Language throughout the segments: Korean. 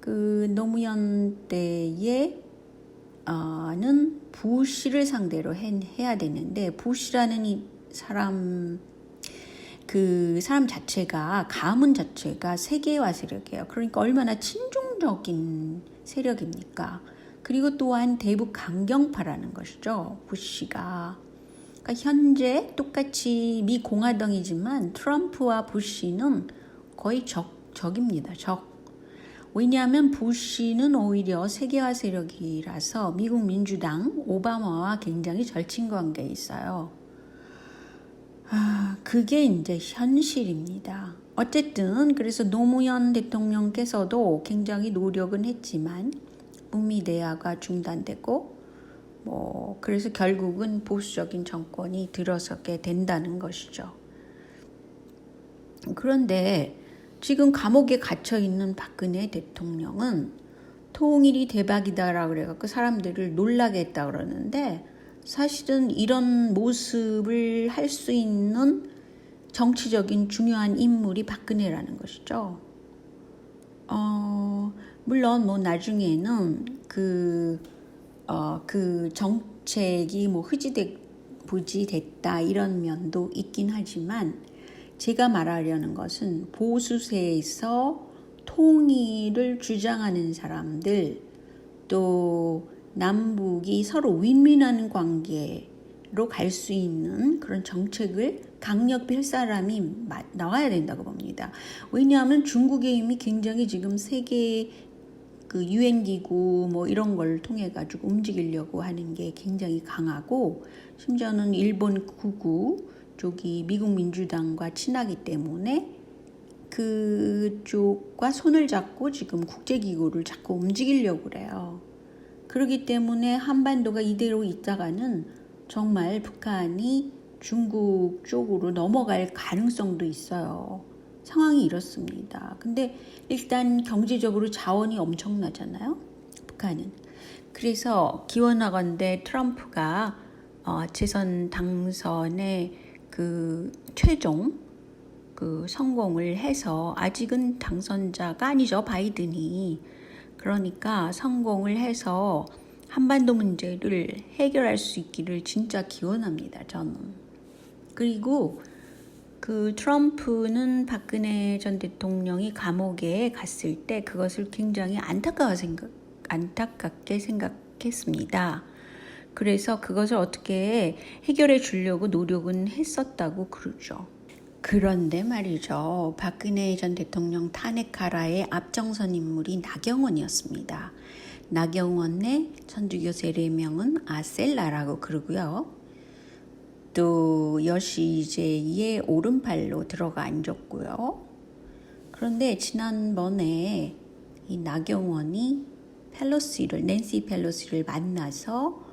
그 노무현 때에 는 부시를 상대로 해야 되는데 부시라는 이 사람 그 사람 자체가 가문 자체가 세계화 세력이에요. 그러니까 얼마나 친중적인 세력입니까? 그리고 또한 대북 강경파라는 것이죠. 부시가. 그러니까 현재 똑같이 미 공화당이지만 트럼프와 부시는 거의 적입니다. 적. 왜냐하면 부시는 오히려 세계화 세력이라서 미국 민주당 오바마와 굉장히 절친 관계에 있어요. 그게 이제 현실입니다. 어쨌든 그래서 노무현 대통령께서도 굉장히 노력은 했지만 북미 대화가 중단되고 그래서 결국은 보수적인 정권이 들어서게 된다는 것이죠. 그런데 지금 감옥에 갇혀 있는 박근혜 대통령은 통일이 대박이다라고 그래갖고 사람들을 놀라게 했다 그러는데 사실은 이런 모습을 할 수 있는 정치적인 중요한 인물이 박근혜라는 것이죠. 물론 나중에는 그 정책이 부지됐다 이런 면도 있긴 하지만 제가 말하려는 것은 보수세에서 통일을 주장하는 사람들 또 남북이 서로 윈윈하는 관계로 갈 수 있는 그런 정책을 강력 펼 사람이 나와야 된다고 봅니다. 왜냐하면 중국의 힘이 굉장히 지금 세계 그 유엔기구 이런 걸 통해 가지고 움직이려고 하는 게 굉장히 강하고 심지어는 일본 극우 쪽이 미국 민주당과 친하기 때문에 그쪽과 손을 잡고 지금 국제기구를 자꾸 움직이려고 그래요. 그렇기 때문에 한반도가 이대로 있다가는 정말 북한이 중국 쪽으로 넘어갈 가능성도 있어요. 상황이 이렇습니다. 근데 일단 경제적으로 자원이 엄청나잖아요. 북한은. 그래서 기원하건대 트럼프가 재선 당선에 그 최종 그 성공을 해서 아직은 당선자가 아니죠. 바이든이. 그러니까 성공을 해서 한반도 문제를 해결할 수 있기를 진짜 기원합니다. 저는. 그리고 그 트럼프는 박근혜 전 대통령이 감옥에 갔을 때 그것을 굉장히 안타깝게 생각했습니다. 그래서 그것을 어떻게 해결해 주려고 노력은 했었다고 그러죠. 그런데 말이죠. 박근혜 전 대통령 탄핵하라의 앞장선 인물이 나경원이었습니다. 나경원의 천주교 세례명은 아셀라라고 그러고요. 또 여시제의 오른팔로 들어가 앉았고요. 그런데 지난번에 이 나경원이 낸시 펠로시를 만나서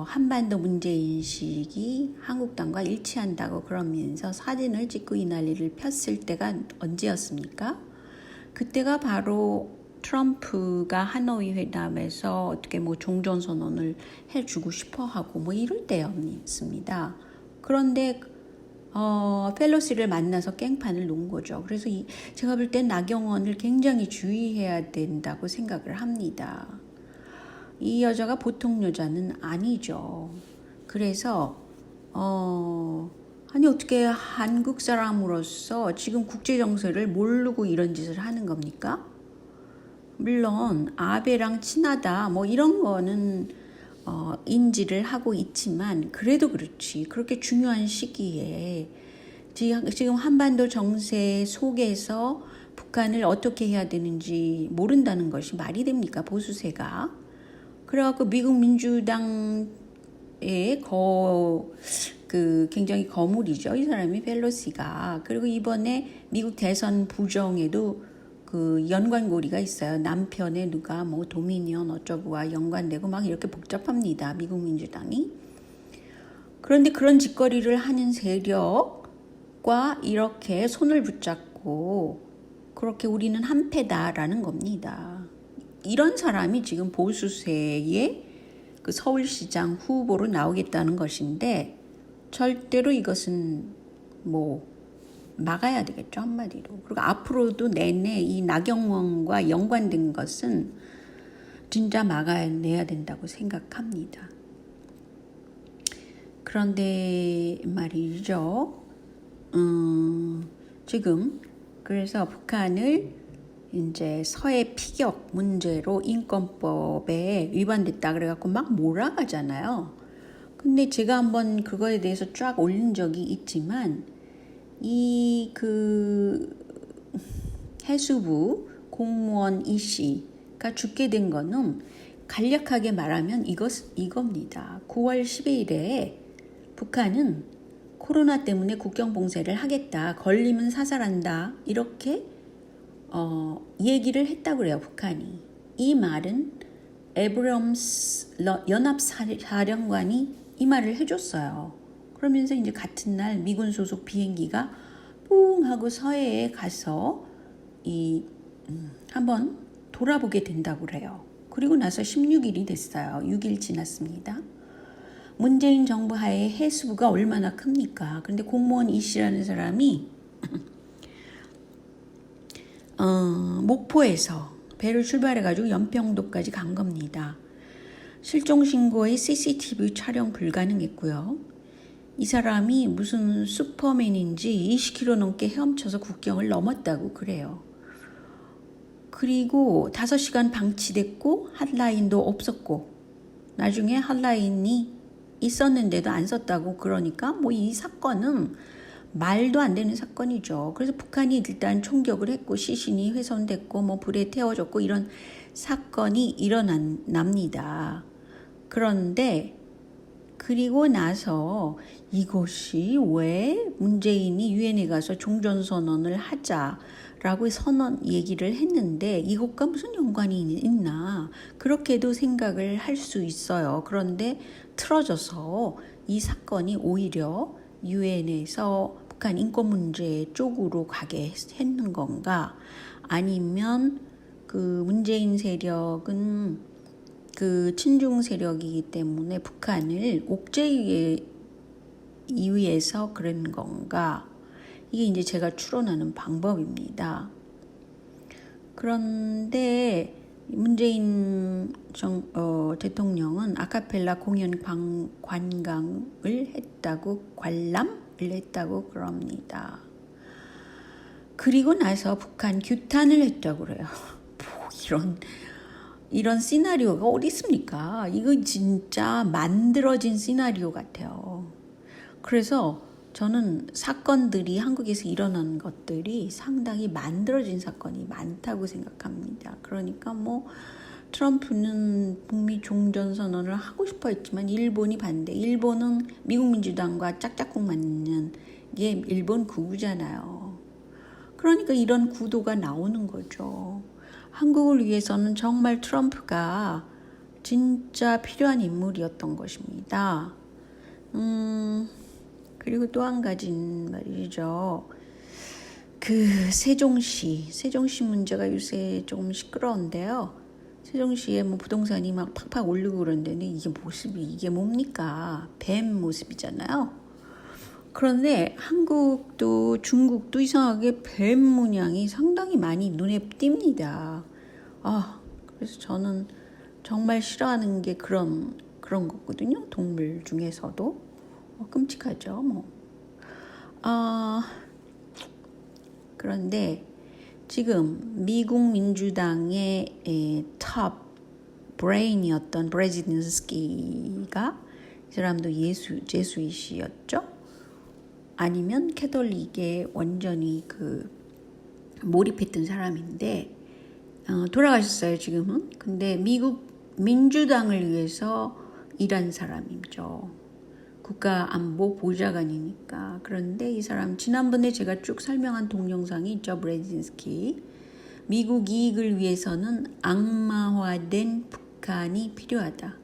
한반도 문제인식이 한국당과 일치한다고 그러면서 사진을 찍고 이 난리를 폈을 때가 언제였습니까? 그때가 바로 트럼프가 하노이 회담에서 어떻게 종전선언을 해주고 싶어하고 이럴 때였습니다. 그런데 펠로시를 만나서 깽판을 놓은 거죠. 그래서 제가 볼 땐 나경원을 굉장히 주의해야 된다고 생각을 합니다. 이 여자가 보통 여자는 아니죠. 그래서 아니 어떻게 한국 사람으로서 지금 국제 정세를 모르고 이런 짓을 하는 겁니까? 물론 아베랑 친하다 이런 거는 인지를 하고 있지만 그래도 그렇지 그렇게 중요한 시기에 지금 한반도 정세 속에서 북한을 어떻게 해야 되는지 모른다는 것이 말이 됩니까? 보수세가. 그래갖고 미국 민주당의 굉장히 거물이죠. 이 사람이 펠로시가. 그리고 이번에 미국 대선 부정에도 그 연관고리가 있어요. 남편에 누가 도미니언 어쩌고와 연관되고 이렇게 복잡합니다. 미국 민주당이. 그런데 그런 짓거리를 하는 세력과 이렇게 손을 붙잡고 그렇게 우리는 한패다라는 겁니다. 이런 사람이 지금 보수세의 그 서울시장 후보로 나오겠다는 것인데 절대로 이것은 막아야 되겠죠, 한마디로. 그리고 앞으로도 내내 이 나경원과 연관된 것은 진짜 막아내야 된다고 생각합니다. 그런데 말이죠. 지금 그래서 북한을 이제 서해 피격 문제로 인권법에 위반됐다 그래갖고 막 몰아가잖아요. 근데 제가 한번 그거에 대해서 쫙 올린 적이 있지만 이 해수부 공무원 이 씨가 죽게 된 거는 간략하게 말하면 이겁니다. 9월 12일에 북한은 코로나 때문에 국경 봉쇄를 하겠다. 걸리면 사살한다. 이렇게 얘기를 했다고 그래요, 북한이. 이 말은 에브럼스 연합사령관이 이 말을 해줬어요. 그러면서 이제 같은 날 미군 소속 비행기가 뿡 하고 서해에 가서 한번 돌아보게 된다고 그래요. 그리고 나서 16일이 됐어요. 6일 지났습니다. 문재인 정부 하에 해수부가 얼마나 큽니까? 그런데 공무원 이 씨라는 사람이 목포에서 배를 출발해가지고 연평도까지 간 겁니다. 실종신고에 CCTV 촬영 불가능했고요. 이 사람이 무슨 슈퍼맨인지 20km 넘게 헤엄쳐서 국경을 넘었다고 그래요. 그리고 5시간 방치됐고 핫라인도 없었고 나중에 핫라인이 있었는데도 안 썼다고 그러니까 뭐 이 사건은 말도 안 되는 사건이죠. 그래서 북한이 일단 총격을 했고 시신이 훼손됐고 뭐 불에 태워졌고 이런 사건이 일어납니다. 그런데 그리고 나서 이것이 왜 문재인이 유엔에 가서 종전선언을 하자라고 얘기를 했는데 이것과 무슨 연관이 있나 그렇게도 생각을 할 수 있어요. 그런데 틀어져서 이 사건이 오히려 유엔에서 북한 인권 문제 쪽으로 가게 했는 건가 아니면 그 문재인 세력은 그 친중 세력이기 때문에 북한을 옥죄에 의해서 그런 건가? 이게 이제 제가 추론하는 방법입니다. 그런데 문재인 대통령은 아카펠라 공연 관람을 했다고 그럽니다. 그리고 나서 북한 규탄을 했다고 그래요. 뭐 이런 시나리오가 어디 있습니까? 이거 진짜 만들어진 시나리오 같아요. 그래서 저는 사건들이 한국에서 일어난 것들이 상당히 만들어진 사건이 많다고 생각합니다. 그러니까 뭐 트럼프는 북미 종전선언을 하고 싶어 했지만 일본이 반대. 일본은 미국 민주당과 짝짝꿍 맞는 게 일본 구구잖아요. 그러니까 이런 구도가 나오는 거죠. 한국을 위해서는 정말 트럼프가 진짜 필요한 인물이었던 것입니다. 그리고 또 한 가지 말이죠. 세종시 문제가 요새 조금 시끄러운데요. 세종시에 뭐 부동산이 막 팍팍 오르고 그러는데 이게 뭡니까? 뱀 모습이잖아요. 그런데 한국도 중국도 이상하게 뱀 문양이 상당히 많이 눈에 띕니다. 그래서 저는 정말 싫어하는 게 그런 거거든요. 동물 중에서도. 끔찍하죠. 그런데 지금 미국 민주당의 탑 브레인이었던 브레지든스키가 이 사람도 제수이시였죠. 아니면 캐톨릭에 완전히 몰입했던 사람인데 돌아가셨어요 지금은. 근데 미국 민주당을 위해서 일한 사람이죠. 국가안보 보좌관이니까. 그런데 이 사람 지난번에 제가 쭉 설명한 동영상이 있죠. 브레진스키. 미국 이익을 위해서는 악마화된 북한이 필요하다.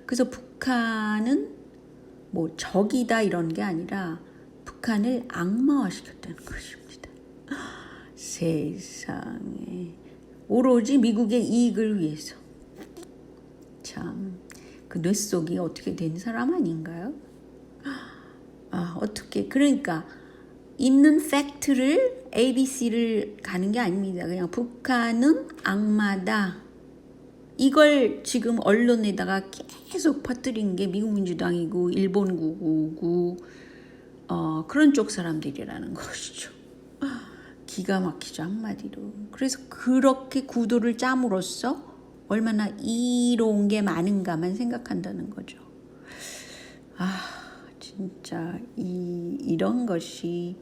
그래서 북한은 뭐 적이다 이런 게 아니라 북한을 악마화시켰다는 것입니다. 세상에. 오로지 미국의 이익을 위해서. 참, 그 뇌 속이 어떻게 된 사람 아닌가요? 어떻게, 그러니까 있는 팩트를 ABC를 가는 게 아닙니다. 그냥 북한은 악마다. 이걸 지금 언론에다가 계속 퍼뜨린 게 미국 민주당이고 일본 구구고 그런 쪽 사람들이라는 것이죠. 기가 막히죠, 한마디로. 그래서 그렇게 구도를 짬으로써 얼마나 이로운 게 많은가만 생각한다는 거죠. 진짜 이런 것이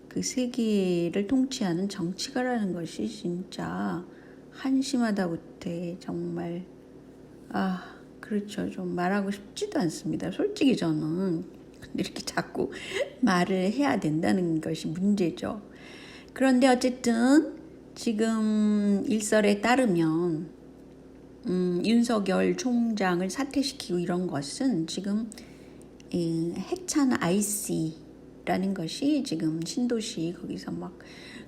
그 세계를 통치하는 정치가라는 것이 진짜 한심하다 못해 정말 그렇죠. 좀 말하고 싶지도 않습니다. 솔직히 저는 이렇게 자꾸 말을 해야 된다는 것이 문제죠. 그런데 어쨌든 지금 일설에 따르면 윤석열 총장을 사퇴시키고 이런 것은 지금 핵찬 IC라는 것이 지금 신도시 거기서 막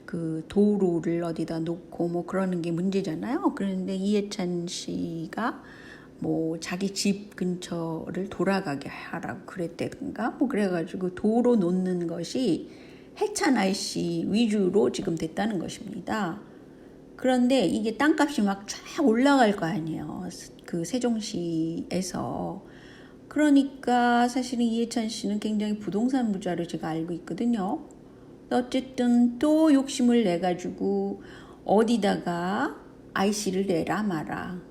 그 도로를 어디다 놓고 뭐 그러는 게 문제잖아요. 그런데 이해찬 씨가 뭐 자기 집 근처를 돌아가게 하라고 그랬다든가 뭐 그래가지고 도로 놓는 것이 핵찬 IC 위주로 지금 됐다는 것입니다. 그런데 이게 땅값이 막 쫙 올라갈 거 아니에요. 그 세종시에서. 그러니까 사실은 이해찬 씨는 굉장히 부동산 부자로 제가 알고 있거든요. 어쨌든 또 욕심을 내가지고 어디다가 IC를 내라 마라.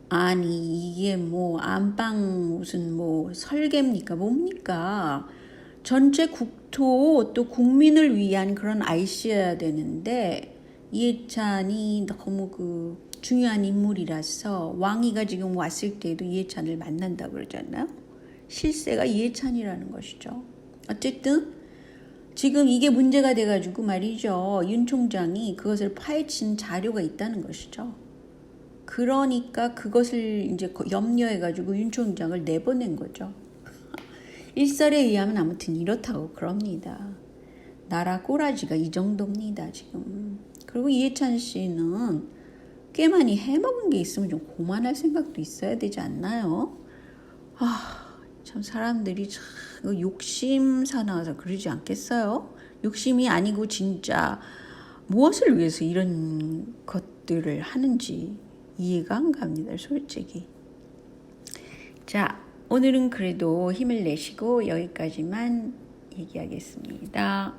아니 이게 뭐 안방 무슨 뭐 설계입니까 뭡니까? 전체 국토 또 국민을 위한 그런 IC여야 되는데 이해찬이 너무 그 중요한 인물이라서 왕이가 지금 왔을 때도 이해찬을 만난다고 그러잖아요. 실세가 이해찬이라는 것이죠. 어쨌든 지금 이게 문제가 돼가지고 말이죠. 윤 총장이 그것을 파헤친 자료가 있다는 것이죠. 그러니까 그것을 이제 염려해가지고 윤 총장을 내보낸 거죠. 일설에 의하면 아무튼 이렇다고 그럽니다. 나라 꼬라지가 이 정도입니다, 지금. 그리고 이해찬 씨는 꽤 많이 해먹은 게 있으면 좀 고만할 생각도 있어야 되지 않나요? 참 사람들이 참 욕심 사나워서 그러지 않겠어요? 욕심이 아니고 진짜 무엇을 위해서 이런 것들을 하는지 이해가 안 갑니다, 솔직히. 자, 오늘은 그래도 힘을 내시고 여기까지만 얘기하겠습니다.